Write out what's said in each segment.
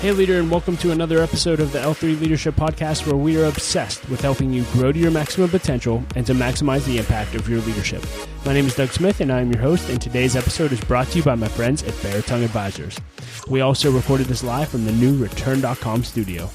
Hey leader, and welcome to another episode of the L3 Leadership Podcast, where we are obsessed with helping you grow to your maximum potential and to maximize the impact of your leadership. My name is Doug Smith, and I am your host, and today's episode is brought to you by my friends at Tongue Advisors. We also recorded this live from the new Return.com studio.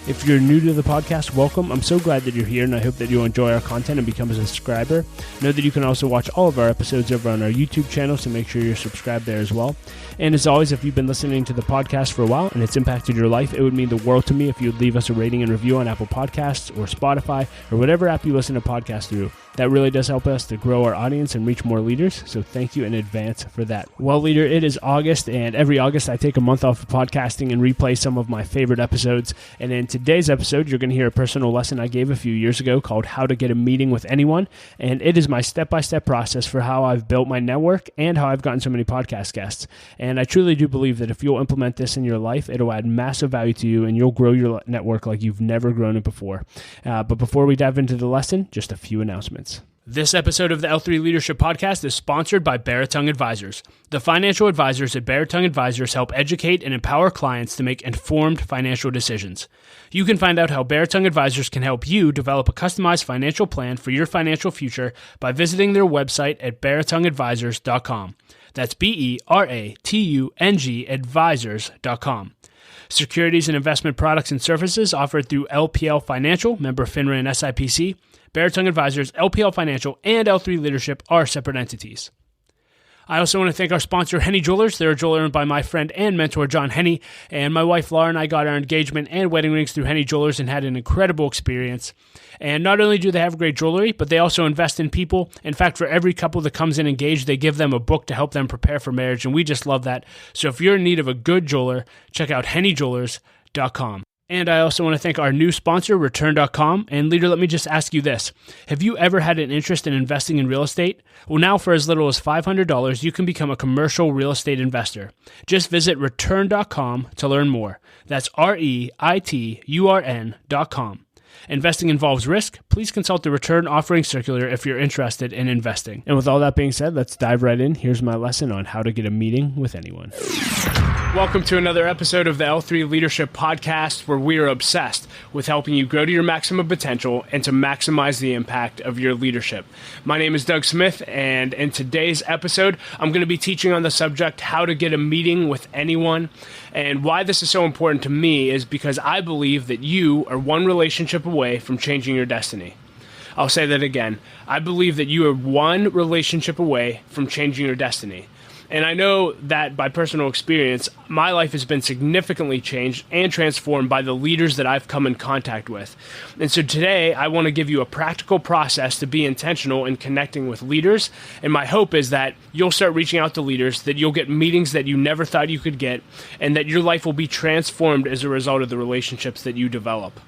If you're new to the podcast, welcome. I'm so glad that you're here, and I hope that you'll enjoy our content and become a subscriber. Know that you can also watch all of our episodes over on our YouTube channel, so make sure you're subscribed there as well. And as always, if you've been listening to the podcast for a while and it's impacted your life, it would mean the world to me if you'd leave us a rating and review on Apple Podcasts or Spotify or whatever app you listen to podcasts through. That really does help us to grow our audience and reach more leaders, so thank you in advance for that. Well, leader, it is August, and every August I take a month off of podcasting and replay some of my favorite episodes. And in today's episode, you're going to hear a personal lesson I gave a few years ago called How to Get a Meeting with Anyone, and it is my step-by-step process for how I've built my network and how I've gotten so many podcast guests. And I truly do believe that if you'll implement this in your life, it'll add massive value to you and you'll grow your network like you've never grown it before. But before we dive into the lesson, just a few announcements. This episode of the L3 Leadership Podcast is sponsored by Tongue Advisors. The financial advisors at Tongue Advisors help educate and empower clients to make informed financial decisions. You can find out how Tongue Advisors can help you develop a customized financial plan for your financial future by visiting their website at baratongueadvisors.com. That's BERATUNG advisors.com. Securities and investment products and services offered through LPL Financial, member FINRA and SIPC. Tongue Advisors, LPL Financial, and L3 Leadership are separate entities. I also want to thank our sponsor, Henny Jewelers. They're a jeweler owned by my friend and mentor, John Henny. And my wife, Laura, and I got our engagement and wedding rings through Henny Jewelers and had an incredible experience. And not only do they have great jewelry, but they also invest in people. In fact, for every couple that comes in engaged, they give them a book to help them prepare for marriage. And we just love that. So if you're in need of a good jeweler, check out hennyjewelers.com. And I also want to thank our new sponsor, Return.com. And leader, let me just ask you this. Have you ever had an interest in investing in real estate? Well, now for as little as $500, you can become a commercial real estate investor. Just visit Return.com to learn more. That's REITURN.com. Investing involves risk. Please consult the Return Offering Circular if you're interested in investing. And with all that being said, let's dive right in. Here's my lesson on how to get a meeting with anyone. Welcome to another episode of the L3 Leadership Podcast, where we are obsessed with helping you grow to your maximum potential and to maximize the impact of your leadership. My name is Doug Smith, and in today's episode, I'm going to be teaching on the subject, how to get a meeting with anyone. And why this is so important to me is because I believe that you are one relationship away from changing your destiny. I'll say that again. I believe that you are one relationship away from changing your destiny. And I know that by personal experience, my life has been significantly changed and transformed by the leaders that I've come in contact with. And so today, I want to give you a practical process to be intentional in connecting with leaders. And my hope is that you'll start reaching out to leaders, that you'll get meetings that you never thought you could get, and that your life will be transformed as a result of the relationships that you develop.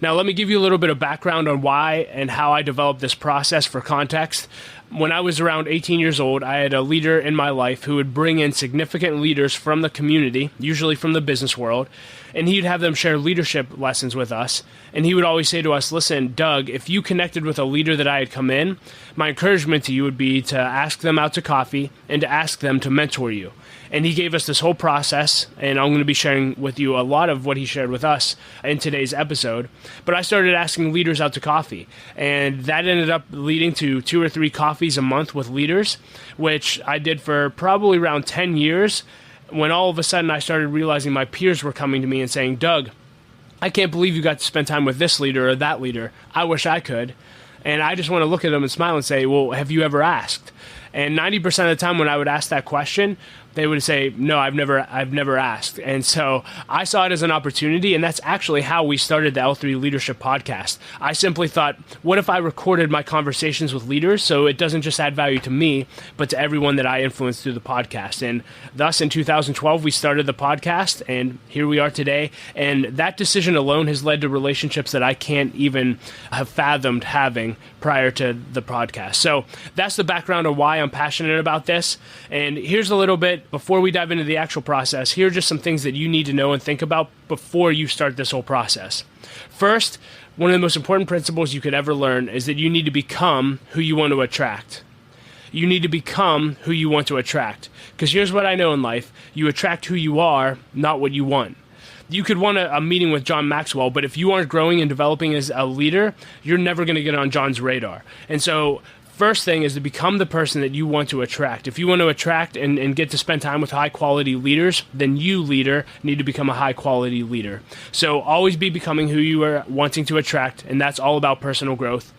Now, let me give you a little bit of background on why and how I developed this process for context. When I was around 18 years old, I had a leader in my life who would bring in significant leaders from the community, usually from the business world, and he'd have them share leadership lessons with us. And he would always say to us, listen, Doug, if you connected with a leader that I had come in, my encouragement to you would be to ask them out to coffee and to ask them to mentor you. And he gave us this whole process, and I'm going to be sharing with you a lot of what he shared with us in today's episode. But I started asking leaders out to coffee, and that ended up leading to 2 or 3 coffees a month with leaders, which I did for probably around 10 years, when all of a sudden I started realizing my peers were coming to me and saying, Doug, I can't believe you got to spend time with this leader or that leader. I wish I could. And I just want to look at them and smile and say, well, have you ever asked? And 90% of the time when I would ask that question, they would say, no, I've never asked. And so I saw it as an opportunity, and that's actually how we started the L3 Leadership Podcast. I simply thought, what if I recorded my conversations with leaders so it doesn't just add value to me, but to everyone that I influence through the podcast? And thus, in 2012, we started the podcast, and here we are today. And that decision alone has led to relationships that I can't even have fathomed having prior to the podcast. So that's the background of why I'm passionate about this. And here's a little bit, before we dive into the actual process, here are just some things that you need to know and think about before you start this whole process. First, one of the most important principles you could ever learn is that you need to become who you want to attract. You need to become who you want to attract. Because here's what I know in life. You attract who you are, not what you want. you could want a meeting with John Maxwell, but if you aren't growing and developing as a leader, you're never going to get on John's radar. And so first thing is to become the person that you want to attract. If you want to attract and get to spend time with high-quality leaders, then you, leader, need to become a high-quality leader. So always be becoming who you are wanting to attract, and that's all about personal growth.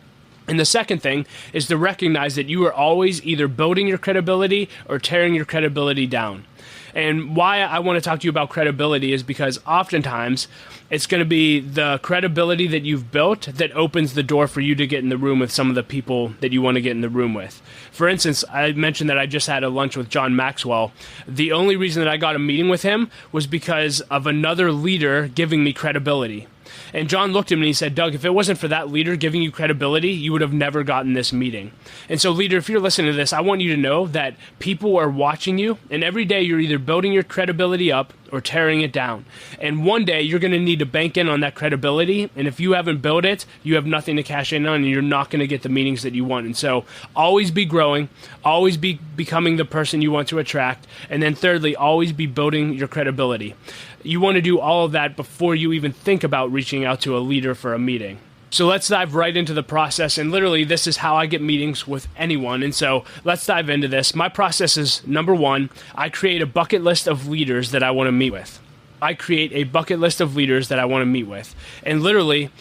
And the second thing is to recognize that you are always either building your credibility or tearing your credibility down. And why I want to talk to you about credibility is because oftentimes it's going to be the credibility that you've built that opens the door for you to get in the room with some of the people that you want to get in the room with. For instance, I mentioned that I just had a lunch with John Maxwell. The only reason that I got a meeting with him was because of another leader giving me credibility. And John looked at me and he said, Doug, if it wasn't for that leader giving you credibility, you would have never gotten this meeting. And so, leader, if you're listening to this, I want you to know that people are watching you, and every day you're either building your credibility up or tearing it down. And one day you're going to need to bank in on that credibility, and if you haven't built it, you have nothing to cash in on, and you're not going to get the meetings that you want. And so always be growing, always be becoming the person you want to attract, and then thirdly, always be building your credibility. You want to do all of that before you even think about reaching out to a leader for a meeting. So let's dive right into the process, and literally this is how I get meetings with anyone. And so let's dive into this. My process is, number one, I create a bucket list of leaders that I want to meet with. And literally,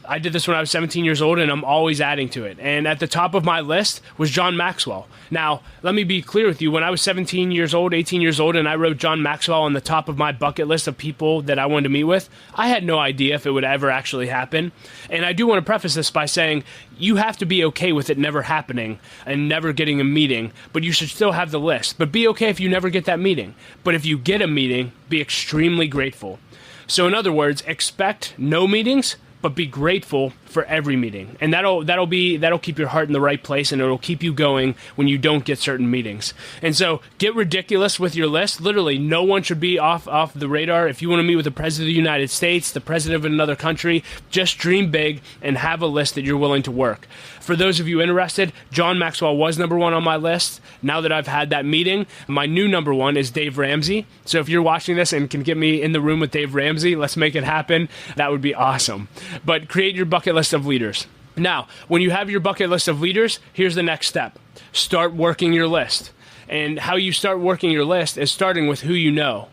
I did this when I was 17 years old, and I'm always adding to it. And at the top of my list was John Maxwell. Now, let me be clear with you. When I was 17 years old, 18 years old, and I wrote John Maxwell on the top of my bucket list of people that I wanted to meet with, I had no idea if it would ever actually happen. And I do want to preface this by saying you have to be okay with it never happening and never getting a meeting, but you should still have the list. But be okay if you never get that meeting. But if you get a meeting, be extremely grateful. So in other words, expect no meetings, but be grateful for every meeting. And that'll keep your heart in the right place, and it'll keep you going when you don't get certain meetings. And so get ridiculous with your list. Literally, no one should be off the radar. If you want to meet with the President of the United States, the President of another country, just dream big and have a list that you're willing to work. For those of you interested, John Maxwell was number one on my list. Now that I've had that meeting, my new number one is Dave Ramsey. So if you're watching this and can get me in the room with Dave Ramsey, let's make it happen. That would be awesome. But create your bucket list of leaders. Now, when you have your bucket list of leaders, here's the next step. Start working your list. And how you start working your list is starting with who you know.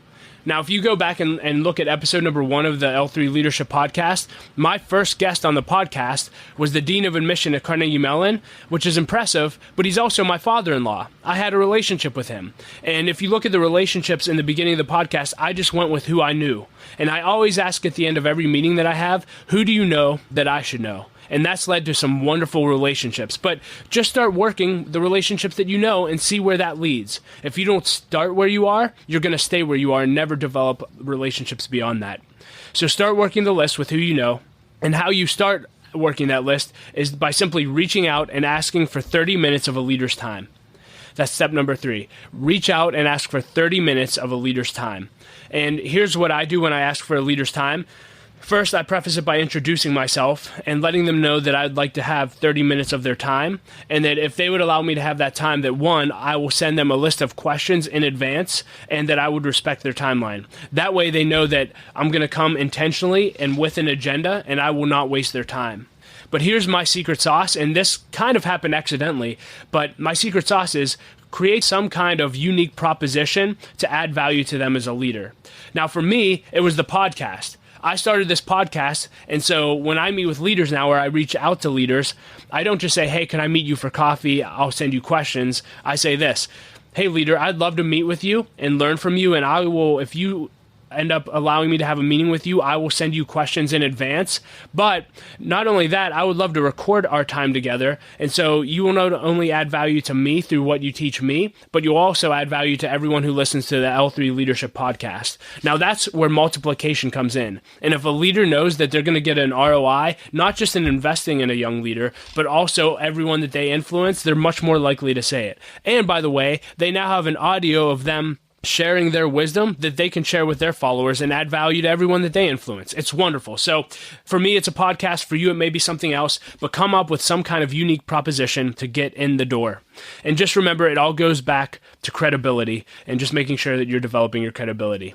Now, if you go back and look at episode number 1 of the L3 Leadership Podcast, my first guest on the podcast was the Dean of Admission at Carnegie Mellon, which is impressive, but he's also my father-in-law. I had a relationship with him. And if you look at the relationships in the beginning of the podcast, I just went with who I knew. And I always ask at the end of every meeting that I have, who do you know that I should know? And that's led to some wonderful relationships. But just start working the relationships that you know and see where that leads. If you don't start where you are, you're going to stay where you are and never develop relationships beyond that. So start working the list with who you know. And how you start working that list is by simply reaching out and asking for 30 minutes of a leader's time. That's step number 3. Reach out and ask for 30 minutes of a leader's time. And here's what I do when I ask for a leader's time. First, I preface it by introducing myself and letting them know that I'd like to have 30 minutes of their time, and that if they would allow me to have that time, that one, I will send them a list of questions in advance, and that I would respect their timeline. That way they know that I'm going to come intentionally and with an agenda, and I will not waste their time. But here's my secret sauce, and this kind of happened accidentally, but my secret sauce is create some kind of unique proposition to add value to them as a leader. Now, for me, it was the podcast. I started this podcast, and so when I meet with leaders now, or I reach out to leaders, I don't just say, hey, can I meet you for coffee? I'll send you questions. I say this, hey, leader, I'd love to meet with you and learn from you, and I will, if you end up allowing me to have a meeting with you, I will send you questions in advance. But not only that, I would love to record our time together. And so you will not only add value to me through what you teach me, but you'll also add value to everyone who listens to the L3 Leadership Podcast. Now that's where multiplication comes in. And if a leader knows that they're going to get an ROI, not just in investing in a young leader, but also everyone that they influence, they're much more likely to say it. And by the way, they now have an audio of them sharing their wisdom that they can share with their followers and add value to everyone that they influence. It's wonderful. So for me, it's a podcast. For you, it may be something else, but come up with some kind of unique proposition to get in the door. And just remember, it all goes back to credibility and just making sure that you're developing your credibility.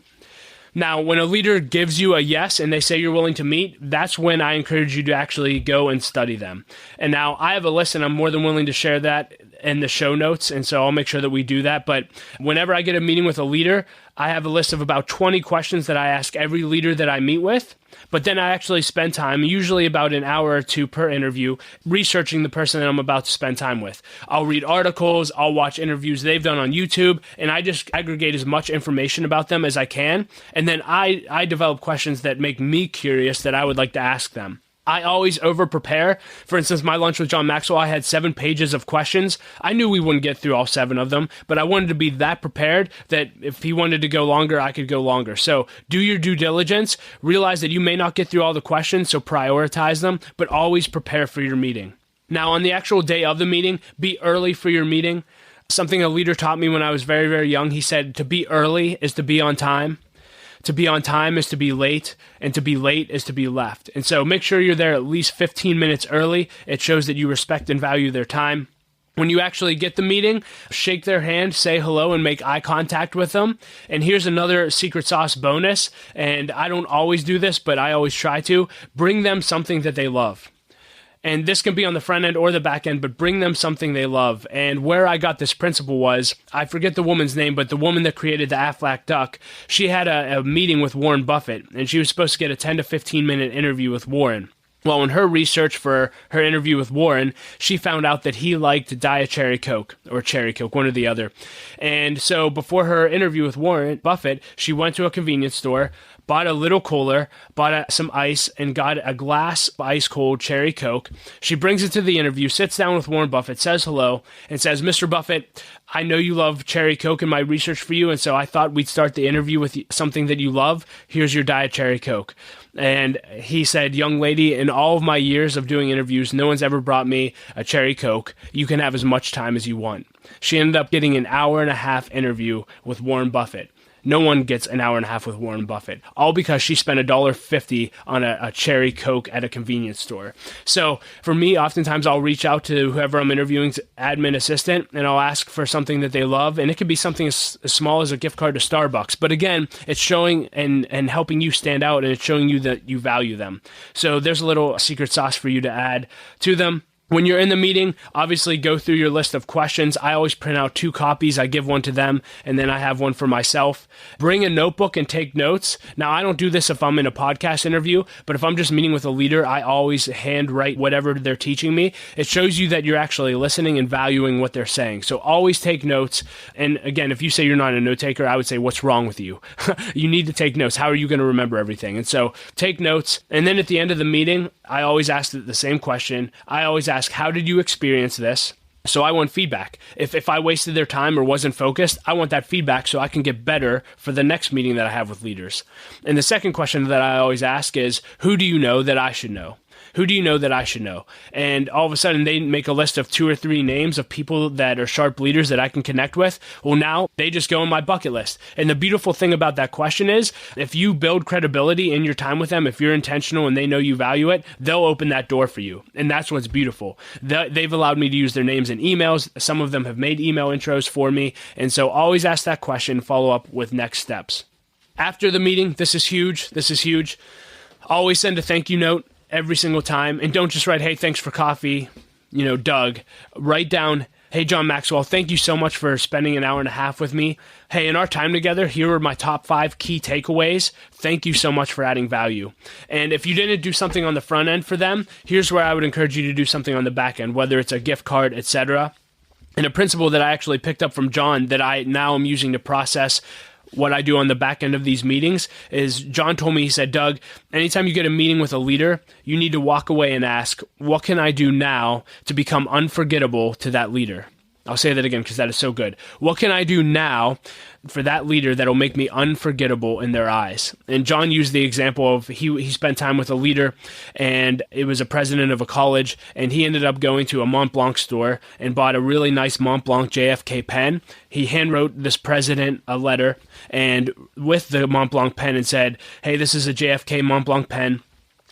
Now, when a leader gives you a yes and they say you're willing to meet, that's when I encourage you to actually go and study them. And now I have a list, and I'm more than willing to share that in the show notes, and so I'll make sure that we do that. But whenever I get a meeting with a leader, I have a list of about 20 questions that I ask every leader that I meet with. But then I actually spend time, usually about an hour or two per interview, researching the person that I'm about to spend time with. I'll read articles, I'll watch interviews they've done on YouTube, and I just aggregate as much information about them as I can. And then I develop questions that make me curious that I would like to ask them. I always over-prepare. For instance, my lunch with John Maxwell, I had 7 pages of questions. I knew we wouldn't get through all 7 of them, but I wanted to be that prepared that if he wanted to go longer, I could go longer. So do your due diligence. Realize that you may not get through all the questions, so prioritize them, but always prepare for your meeting. Now, on the actual day of the meeting, be early for your meeting. Something a leader taught me when I was very, very young, he said, to be early is to be on time. To be on time is to be late, and to be late is to be left. And so make sure you're there at least 15 minutes early. It shows that you respect and value their time. When you actually get the meeting, shake their hand, say hello, and make eye contact with them. And here's another secret sauce bonus, and I don't always do this, but I always try to. Bring them something that they love. And this can be on the front end or the back end, but bring them something they love. And where I got this principle was, I forget the woman's name, but the woman that created the Aflac duck, she had a meeting with Warren Buffett, and she was supposed to get a 10 to 15 minute interview with Warren. Well, in her research for her interview with Warren, she found out that he liked Diet Cherry Coke, or Cherry Coke, one or the other. And so before her interview with Warren Buffett, she went to a convenience store, bought a little cooler, bought some ice, and got a glass of ice-cold Cherry Coke. She brings it to the interview, sits down with Warren Buffett, says hello, and says, Mr. Buffett, I know you love Cherry Coke in my research for you, and so I thought we'd start the interview with something that you love. Here's your Diet Cherry Coke. And he said, young lady, in all of my years of doing interviews, no one's ever brought me a Cherry Coke. You can have as much time as you want. She ended up getting an hour-and-a-half interview with Warren Buffett. No one gets an hour and a half with Warren Buffett, all because she spent $1.50 on a Cherry Coke at a convenience store. So for me, oftentimes I'll reach out to whoever I'm interviewing's admin assistant, and I'll ask for something that they love, and it could be something as small as a gift card to Starbucks. But again, it's showing and helping you stand out, and it's showing you that you value them. So there's a little secret sauce for you to add to them. When you're in the meeting, obviously go through your list of questions. I always print out 2 copies. I give one to them, and then I have one for myself. Bring a notebook and take notes. Now, I don't do this if I'm in a podcast interview, but if I'm just meeting with a leader, I always handwrite whatever they're teaching me. It shows you that you're actually listening and valuing what they're saying. So always take notes. And again, if you say you're not a note taker, I would say, what's wrong with you? You need to take notes. How are you going to remember everything? And so take notes. And then at the end of the meeting, I always ask the same question. I always ask, how did you experience this? So I want feedback. If I wasted their time or wasn't focused, I want that feedback so I can get better for the next meeting that I have with leaders. And the second question that I always ask is, who do you know that I should know? Who do you know that I should know? And all of a sudden, they make a list of 2 or 3 names of people that are sharp leaders that I can connect with. Well, now they just go on my bucket list. And the beautiful thing about that question is, if you build credibility in your time with them, if you're intentional and they know you value it, they'll open that door for you. And that's what's beautiful. They've allowed me to use their names in emails. Some of them have made email intros for me. And so always ask that question, follow up with next steps. After the meeting, this is huge. This is huge. Always send a thank you note every single time. And don't just write, hey, thanks for coffee, Doug. Write down, hey, John Maxwell, thank you so much for spending an hour and a half with me. Hey, in our time together, here are my top 5 key takeaways. Thank you so much for adding value. And if you didn't do something on the front end for them, here's where I would encourage you to do something on the back end, whether it's a gift card, etc. And a principle that I actually picked up from John that I now am using to process what I do on the back end of these meetings is, John told me, he said, Doug, anytime you get a meeting with a leader, you need to walk away and ask, what can I do now to become unforgettable to that leader? I'll say that again because that is so good. What can I do now for that leader that'll make me unforgettable in their eyes? And John used the example of he spent time with a leader, and it was a president of a college, and he ended up going to a Mont Blanc store and bought a really nice Mont Blanc JFK pen. He handwrote this president a letter and with the Mont Blanc pen and said, hey, this is a JFK Mont Blanc pen.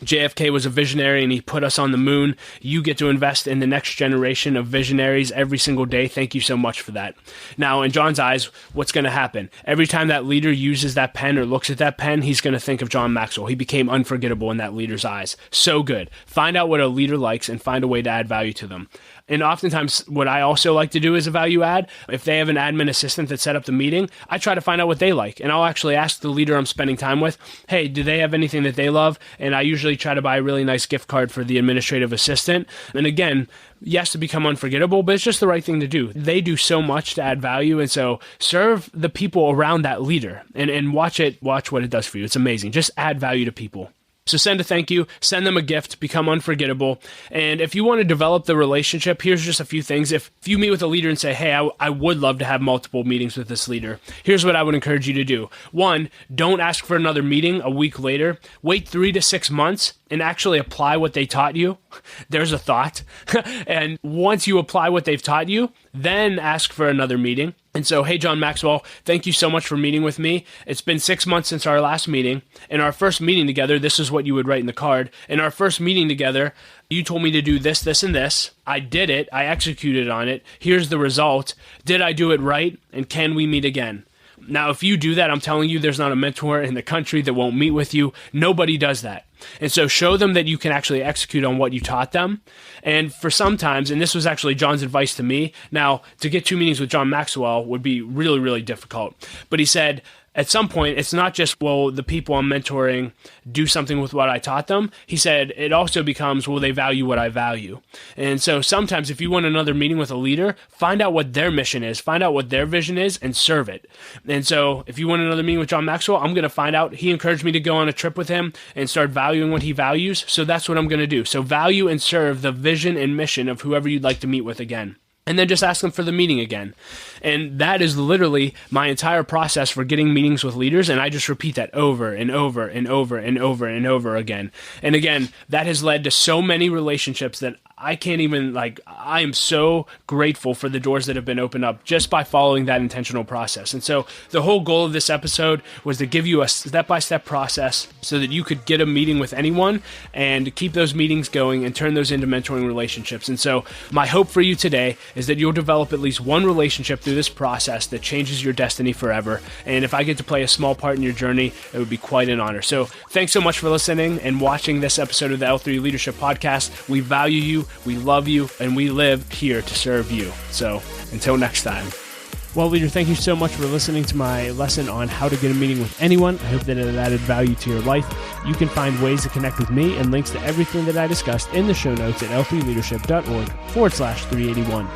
JFK was a visionary and he put us on the moon. You get to invest in the next generation of visionaries every single day. Thank you so much for that. Now, in John's eyes, what's going to happen? Every time that leader uses that pen or looks at that pen, he's going to think of John Maxwell. He became unforgettable in that leader's eyes. So good. Find out what a leader likes and find a way to add value to them. And oftentimes, what I also like to do as a value add, if they have an admin assistant that set up the meeting, I try to find out what they like. And I'll actually ask the leader I'm spending time with, hey, do they have anything that they love? And I usually try to buy a really nice gift card for the administrative assistant. And again, yes, to become unforgettable, but it's just the right thing to do. They do so much to add value. And so serve the people around that leader and watch what it does for you. It's amazing. Just add value to people. So send a thank you, send them a gift, become unforgettable. And if you want to develop the relationship, here's just a few things. If you meet with a leader and say, hey, I would love to have multiple meetings with this leader, here's what I would encourage you to do. 1, don't ask for another meeting a week later. Wait 3 to 6 months and actually apply what they taught you. There's a thought. And once you apply what they've taught you, then ask for another meeting. And so, hey, John Maxwell, thank you so much for meeting with me. It's been 6 months since our last meeting. In our first meeting together, this is what you would write in the card. In our first meeting together, you told me to do this, this, and this. I did it. I executed on it. Here's the result. Did I do it right? And can we meet again? Now, if you do that, I'm telling you, there's not a mentor in the country that won't meet with you. Nobody does that. And so show them that you can actually execute on what you taught them. And for sometimes, and this was actually John's advice to me, now to get 2 meetings with John Maxwell would be really, really difficult. But he said, at some point, it's not just, well, the people I'm mentoring do something with what I taught them. He said, it also becomes, well, they value what I value. And so sometimes if you want another meeting with a leader, find out what their mission is, find out what their vision is, and serve it. And so if you want another meeting with John Maxwell, I'm going to find out. He encouraged me to go on a trip with him and start valuing what he values. So that's what I'm going to do. So value and serve the vision and mission of whoever you'd like to meet with again. And then just ask them for the meeting again. And that is literally my entire process for getting meetings with leaders. And I just repeat that over and over and over and over and over again. And again, that has led to so many relationships that I can't even, I am so grateful for the doors that have been opened up just by following that intentional process. And so the whole goal of this episode was to give you a step-by-step process so that you could get a meeting with anyone and keep those meetings going and turn those into mentoring relationships. And so my hope for you today is that you'll develop at least one relationship through this process that changes your destiny forever. And if I get to play a small part in your journey, it would be quite an honor. So thanks so much for listening and watching this episode of the L3 Leadership Podcast. We value you. We love you, and we live here to serve you. So until next time. Well, leader, thank you so much for listening to my lesson on how to get a meeting with anyone. I hope that it added value to your life. You can find ways to connect with me and links to everything that I discussed in the show notes at l3leadership.org/381.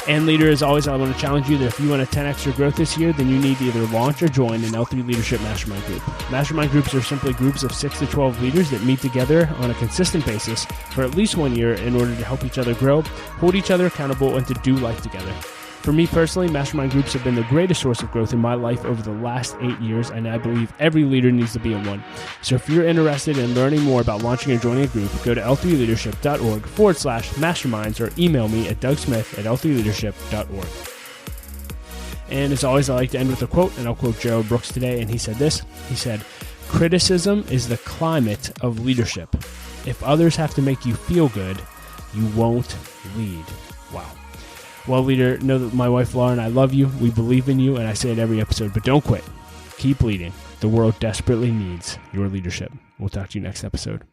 And leader, as always, I want to challenge you that if you want a 10x your growth this year, then you need to either launch or join an L3 Leadership Mastermind Group. Mastermind groups are simply groups of 6 to 12 leaders that meet together on a consistent basis for at least 1 year in order to help each other grow, hold each other accountable, and to do life together. For me personally, mastermind groups have been the greatest source of growth in my life over the last 8 years, and I believe every leader needs to be in one. So if you're interested in learning more about launching or joining a group, go to l3leadership.org/masterminds or email me at dougsmith@l3leadership.org. And as always, I like to end with a quote, and I'll quote Gerald Brooks today, and he said this. He said, "Criticism is the climate of leadership. If others have to make you feel good, you won't lead." Wow. Well, leader, know that my wife Laura and I love you. We believe in you, and I say it every episode, but don't quit. Keep leading. The world desperately needs your leadership. We'll talk to you next episode.